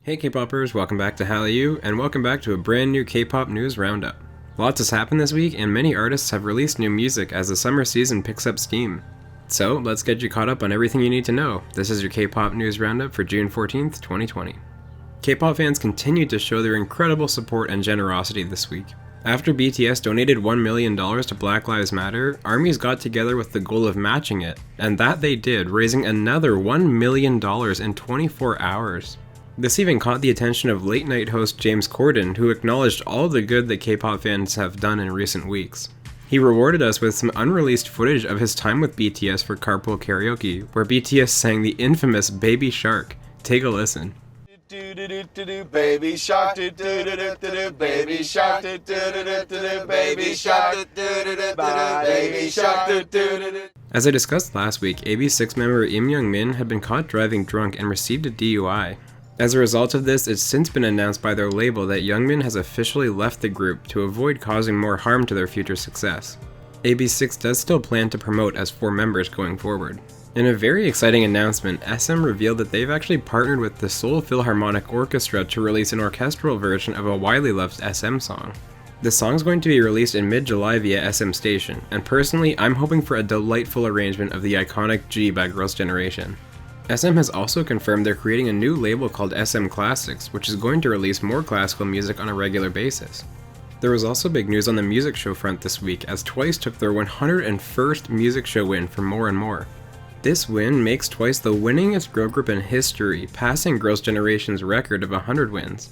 Hey K-popers, welcome back to Hallyu, and welcome back to a brand new K-pop news roundup. Lots has happened this week, and many artists have released new music as the summer season picks up steam. So, let's get you caught up on everything you need to know. This is your K-pop news roundup for June 14th, 2020. K-pop fans continued to show their incredible support and generosity this week. After BTS donated $1 million to Black Lives Matter, ARMYs got together with the goal of matching it, and that they did, raising another $1 million in 24 hours. This even caught the attention of late-night host James Corden, who acknowledged all the good that K-pop fans have done in recent weeks. He rewarded us with some unreleased footage of his time with BTS for Carpool Karaoke, where BTS sang the infamous Baby Shark. Take a listen. Baby shark, baby shark, baby shark, baby shark. As I discussed last week, AB6 member Im Young-min had been caught driving drunk and received a DUI. As a result of this, it's since been announced by their label that Young-min has officially left the group to avoid causing more harm to their future success. AB6 does still plan to promote as 4 members going forward. In a very exciting announcement, SM revealed that they've actually partnered with the Seoul Philharmonic Orchestra to release an orchestral version of a widely loved SM song. The song's going to be released in mid-July via SM Station, and personally, I'm hoping for a delightful arrangement of the iconic G by Girls' Generation. SM has also confirmed they're creating a new label called SM Classics, which is going to release more classical music on a regular basis. There was also big news on the music show front this week, as TWICE took their 101st music show win for More and More. This win makes TWICE the winningest girl group in history, passing Girls' Generation's record of 100 wins.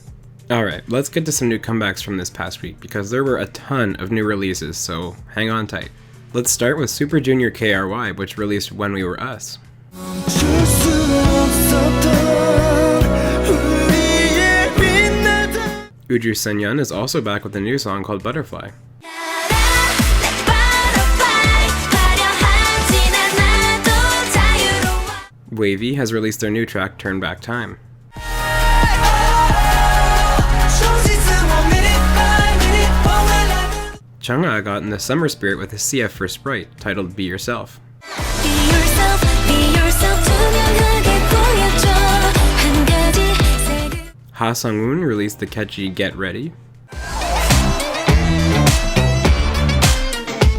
Alright, let's get to some new comebacks from this past week, because there were a ton of new releases, so hang on tight. Let's start with Super Junior KRY, which released When We Were Us. Uju Senyeon is also back with a new song called Butterfly. Wavy has released their new track Turn Back Time. Chang'e got in the summer spirit with a CF for Sprite titled Be Yourself. Ha Sung-woon released the catchy Get Ready.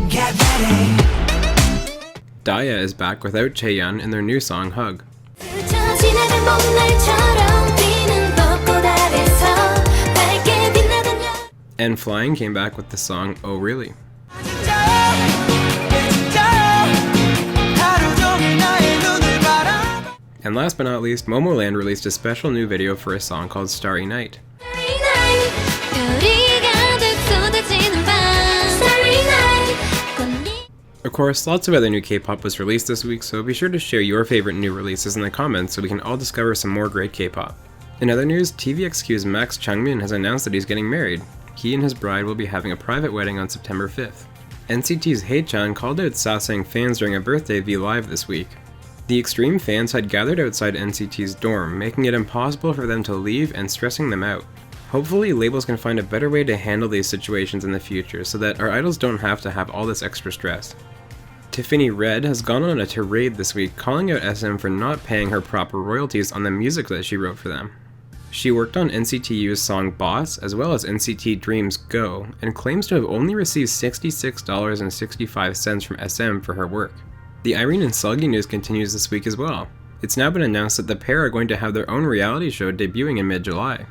Get ready. Daya is back without Chaeyeon in their new song Hug. And Flying came back with the song Oh Really. And last but not least, Momoland released a special new video for a song called Starry Night. Of course, lots of other new K-pop was released this week, so be sure to share your favorite new releases in the comments so we can all discover some more great K-pop. In other news, TVXQ's Max Changmin has announced that he's getting married. He and his bride will be having a private wedding on September 5th. NCT's Haechan called out Sasang fans during a birthday V Live this week. The extreme fans had gathered outside NCT's dorm, making it impossible for them to leave and stressing them out. Hopefully, labels can find a better way to handle these situations in the future so that our idols don't have to have all this extra stress. Tiffany Red has gone on a tirade this week calling out SM for not paying her proper royalties on the music that she wrote for them. She worked on NCT U's song Boss as well as NCT Dream's Go, and claims to have only received $66.65 from SM for her work. The Irene and Sulgi news continues this week as well. It's now been announced that the pair are going to have their own reality show debuting in mid-July.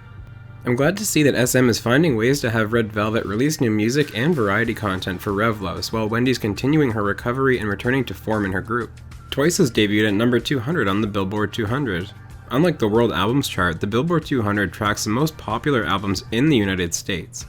I'm glad to see that SM is finding ways to have Red Velvet release new music and variety content for Revlos, while Wendy's continuing her recovery and returning to form in her group. TWICE has debuted at number 200 on the Billboard 200. Unlike the World Albums chart, the Billboard 200 tracks the most popular albums in the United States.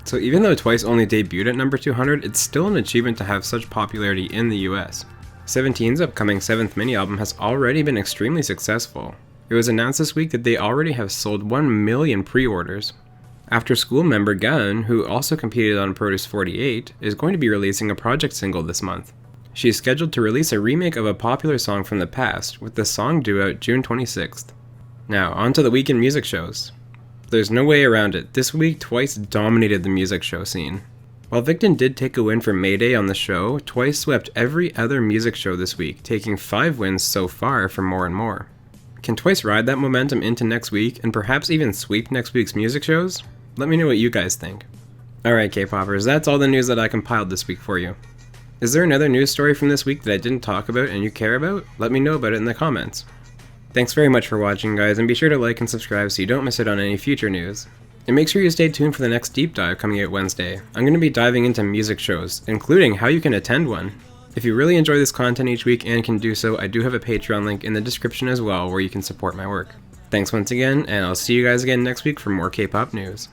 So even though TWICE only debuted at number 200, it's still an achievement to have such popularity in the US. 17's upcoming 7th mini-album has already been extremely successful. It was announced this week that they already have sold 1 million pre-orders. After School member Gaon, who also competed on Produce 48, is going to be releasing a project single this month. She is scheduled to release a remake of a popular song from the past, with the song due out June 26th. Now, on to the weekend music shows. There's no way around it, this week TWICE dominated the music show scene. While Victon did take a win for Mayday on the show, TWICE swept every other music show this week, taking 5 wins so far for More and More. Can Twice ride that momentum into next week and perhaps even sweep next week's music shows? Let me know what you guys think. Alright K-popers, that's all the news that I compiled this week for you. Is there another news story from this week that I didn't talk about and you care about? Let me know about it in the comments. Thanks very much for watching guys, and be sure to like and subscribe so you don't miss out on any future news. And make sure you stay tuned for the next deep dive coming out Wednesday. I'm going to be diving into music shows, including how you can attend one. If you really enjoy this content each week and can do so, I do have a Patreon link in the description as well where you can support my work. Thanks once again, and I'll see you guys again next week for more K-pop news.